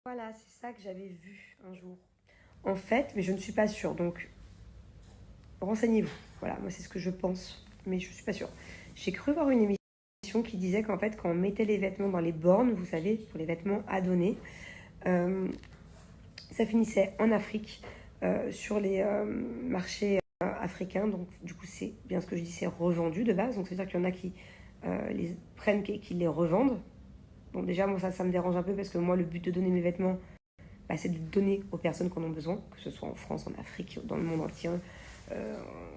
Voilà, c'est ça que j'avais vu un jour. En fait, mais je ne suis pas sûre, donc renseignez-vous. Voilà, moi c'est ce que je pense, mais je ne suis pas sûre. J'ai cru voir une émission qui disait qu'en fait, quand on mettait les vêtements dans les bornes, vous savez, pour les vêtements à donner, euh, ça finissait en Afrique, sur les marchés africains. Donc du coup, c'est bien ce que je dis, c'est revendu de base. Donc c'est-à-dire qu'il y en a qui les prennent, qui les revendent. Bon, déjà, moi, ça me dérange un peu parce que moi, le but de donner mes vêtements, bah, c'est de donner aux personnes qui en ont besoin, que ce soit en France, en Afrique, dans le monde entier,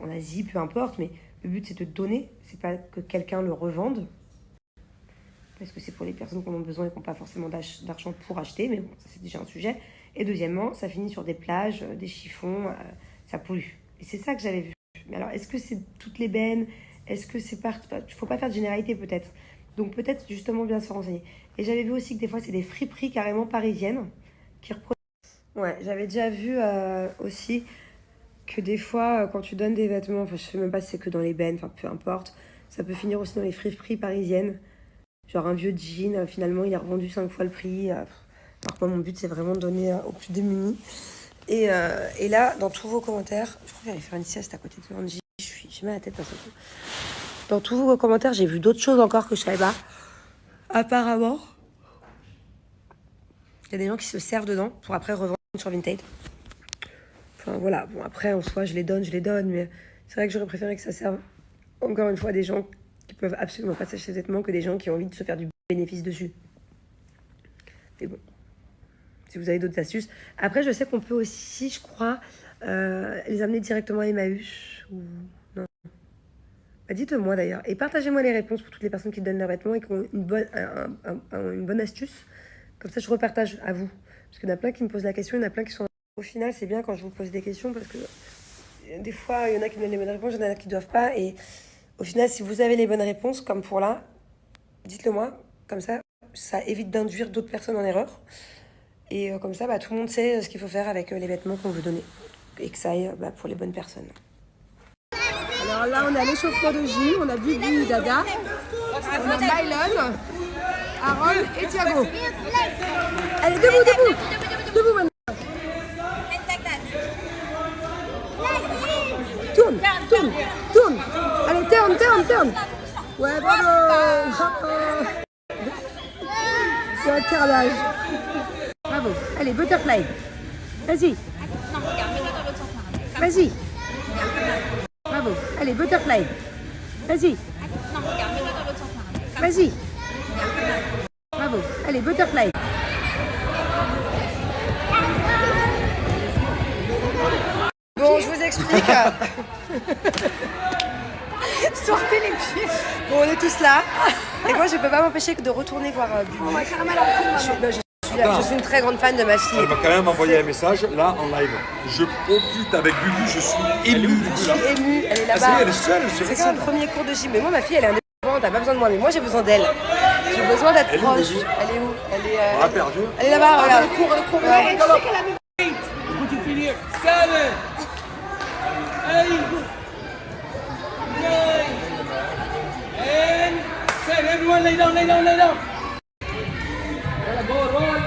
en Asie, peu importe. Mais le but, c'est de donner, c'est pas que quelqu'un le revende, parce que c'est pour les personnes qui en ont besoin et qui n'ont pas forcément d'argent pour acheter, mais bon, ça, c'est déjà un sujet. Et deuxièmement, ça finit sur des plages, des chiffons, ça pollue. Et c'est ça que j'avais vu. Mais alors, est-ce que c'est toutes les bennes? Est-ce que c'est partout? Il ne faut pas faire de généralité, peut-être. Donc, peut-être justement bien se renseigner. Et j'avais vu aussi que des fois, c'est des friperies carrément parisiennes qui reproduisent. Ouais, j'avais déjà vu aussi que des fois, quand tu donnes des vêtements, enfin, je sais même pas si c'est que dans les bennes, enfin, peu importe, ça peut finir aussi dans les friperies parisiennes. Genre un vieux jean, finalement, il est revendu 5 fois le prix. Alors moi, mon but, c'est vraiment de donner aux plus démunis. Et là, dans tous vos commentaires, je crois que j'allais faire une sieste à côté de Angie. J'ai mal à la tête parce que dans tous vos commentaires, j'ai vu d'autres choses encore que je savais pas. Apparemment, il y a des gens qui se servent dedans pour après revendre sur Vinted. Enfin voilà, bon après en soi, je les donne, mais c'est vrai que j'aurais préféré que ça serve encore une fois à des gens qui peuvent absolument pas s'acheter des vêtements que des gens qui ont envie de se faire du bénéfice dessus. Mais bon, si vous avez d'autres astuces. Après, je sais qu'on peut aussi, je crois, les amener directement à Emmaüs ou non. Bah, dites-moi d'ailleurs. Et partagez-moi les réponses pour toutes les personnes qui donnent leurs vêtements et qui ont une bonne astuce. Comme ça, je repartage à vous. Parce qu'il y en a plein qui me posent la question, il y en a plein qui sont... Au final, c'est bien quand je vous pose des questions parce que des fois, il y en a qui donnent les bonnes réponses, il y en a qui ne doivent pas. Et au final, si vous avez les bonnes réponses, comme pour là, dites-le moi. Comme ça évite d'induire d'autres personnes en erreur. Et comme ça, tout le monde sait ce qu'il faut faire avec les vêtements qu'on veut donner. Et que ça aille pour les bonnes personnes. Alors là, on a l'échauffement de Gilles, on a Bubu, Dada, on a Mylon, Aaron et Thiago. Allez, debout maintenant. Tourne. Allez, turn. Ouais, bravo. C'est un carnage. Bravo. Allez, butterfly. Vas-y. Non, regarde, mets-toi dans l'autre sens. Vas-y. Bravo. Allez, butterfly. Vas-y. Non, regarde, mets-toi dans l'autre sens. Vas-y. Bravo. Allez, butterfly. Bon, je vous explique. Sortez les pieds. Bon, on est tous là. Et moi, je peux pas m'empêcher que de retourner voir Bubu. On va carrément je suis une très grande fan de ma fille. Elle m'a quand même envoyé un message là en live. Je profite avec Bubu, je suis ému. Je suis émue, elle est là-bas. Elle est seule, c'est comme le premier cours de gym. Mais moi, ma fille, elle est indépendante, elle n'a pas besoin de moi. Mais moi, j'ai besoin d'elle. J'ai besoin d'être proche. Elle est où? Elle est là-bas, regarde. Cours. Ouais, tu sais qu'elle a mis... Écoute, tu finis. 7, 8, 9, and 10. Everyone lay down. Roll.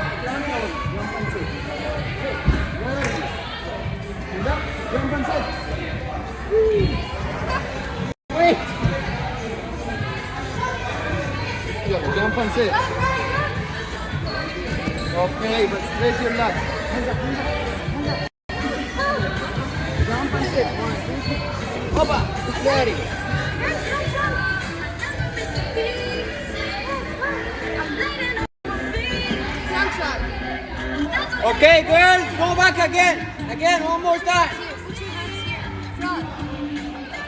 Jump inside. Wait. Jump inside. Okay, but straight your leg. Hands up. Jump inside. Hoppa. Ready. Okay, girls, go back again. Again, one more time.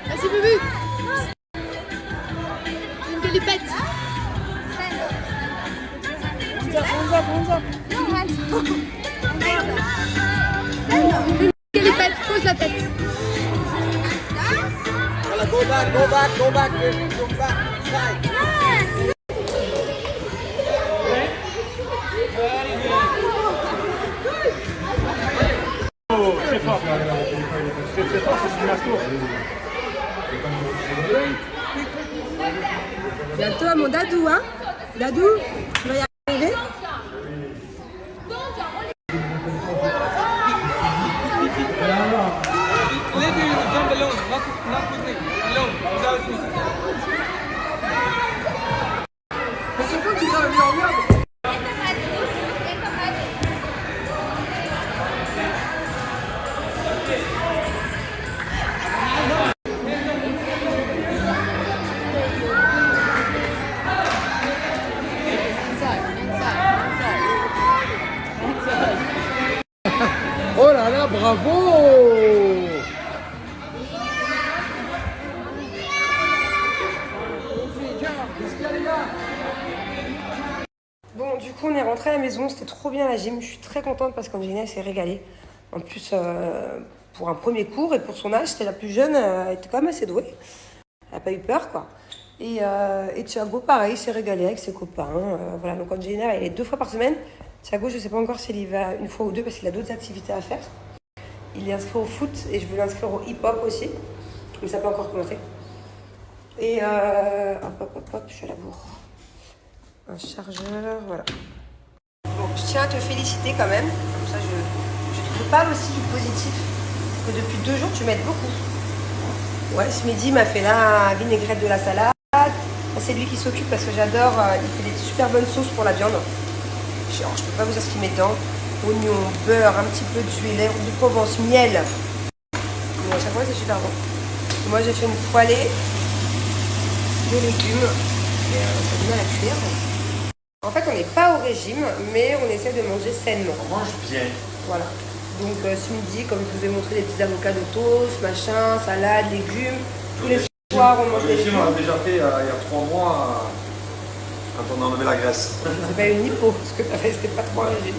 Vas-y, Bubu. Une galipette. Hands up. Une galipette, pose la tête. Go back. Side. Très fort, c'est une tour. Bientôt à mon Dadou, hein. Dadou, tu vas y arriver? not putting. Alone, without putting. C'est toi qui l'as mis en merde. Oh là là, bravo! Bon, du coup, on est rentré à la maison. C'était trop bien la gym. Je suis très contente parce qu'Angelina s'est régalée. En plus, pour un premier cours et pour son âge, c'était la plus jeune. Elle était quand même assez douée. Elle n'a pas eu peur, quoi. Et Thiago, pareil, s'est régalé avec ses copains. Voilà, donc Angelina, elle est 2 fois par semaine. Thiago, je ne sais pas encore s'il y va 1 fois ou 2 parce qu'il a d'autres activités à faire. Il est inscrit au foot et je veux l'inscrire au hip-hop aussi. Mais ça peut encore commencer. Et hop, je suis à la bourre. Un chargeur, voilà. Bon, je tiens à te féliciter quand même. Comme ça, je te parle aussi du positif. Que depuis 2 jours, tu m'aides beaucoup. Ouais, ce midi, il m'a fait la vinaigrette de la salade. C'est lui qui s'occupe parce que j'adore. Il fait des super bonnes sauces pour la viande. Je peux pas vous dire ce qu'il met dedans. Oignon, beurre, un petit peu d'huile, de Provence, miel. Mais à chaque fois, c'est super bon. Moi, j'ai fait une poêlée de légumes. Et ça a du mal à cuire. En fait, on n'est pas au régime, mais on essaie de manger sainement. On mange bien. Voilà. Donc, ce midi, comme je vous ai montré, des petits avocats de toast, machin, salade, légumes. Tous les soirs, on mange des légumes. On l'a déjà fait il y a 3 mois. Quand on a enlevé la graisse. C'est pas une hypo, parce que c'était pas trop un régime.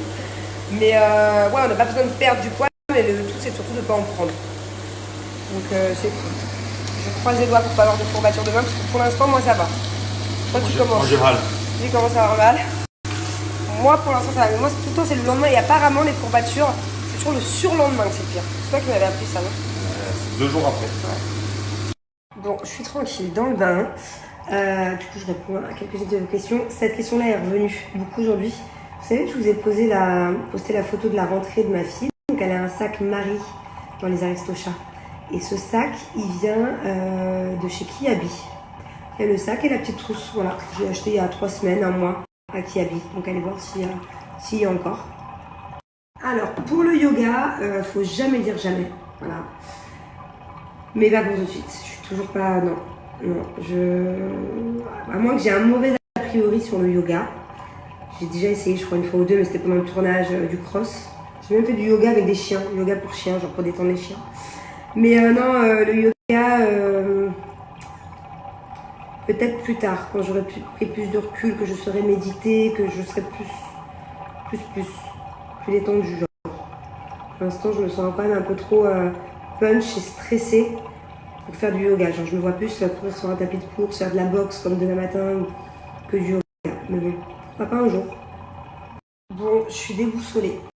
Mais ouais, on n'a pas besoin de perdre du poids, mais le tout, c'est surtout de ne pas en prendre. Donc c'est cool. Je croise les doigts pour pas avoir de courbatures demain, parce que pour l'instant, moi, ça va. Toi, tu commences. Moi, j'ai mal. Tu commences à avoir mal. Moi, pour l'instant, ça va. Mais moi, tout le temps, c'est le lendemain. Et apparemment, les courbatures, c'est toujours le surlendemain que c'est pire. C'est toi qui m'avais appris ça, non? 2 jours après. Ouais. Bon, je suis tranquille dans le bain. Du coup, je réponds à quelques-unes de vos questions. Cette question-là est revenue beaucoup aujourd'hui. Vous savez que je vous ai posté la photo de la rentrée de ma fille. Donc, elle a un sac Marie dans les Aristochats. Et ce sac, il vient de chez Kiabi. Il y a le sac et la petite trousse. Voilà, je l'ai acheté il y a 3 semaines, 1 mois à Kiabi. Donc, allez voir s'il y a encore. Alors, pour le yoga, faut jamais dire jamais. Voilà. Mais pas pour tout de suite. Je suis toujours pas... Non. À moins que j'ai un mauvais a priori sur le yoga. J'ai déjà essayé, je crois, 1 fois ou 2, mais c'était pendant le tournage du cross. J'ai même fait du yoga avec des chiens, yoga pour chiens, genre pour détendre les chiens. Mais non, le yoga, peut-être plus tard, quand j'aurai pris plus de recul, que je saurai méditer, que je serai plus détendue, genre. Pour l'instant, je me sens quand même un peu trop punch et stressée pour faire du yoga. Genre, je me vois plus courir sur un tapis de course, faire de la boxe comme demain matin, que du yoga. Mais bon, pourquoi pas un jour. Bon, je suis déboussolée.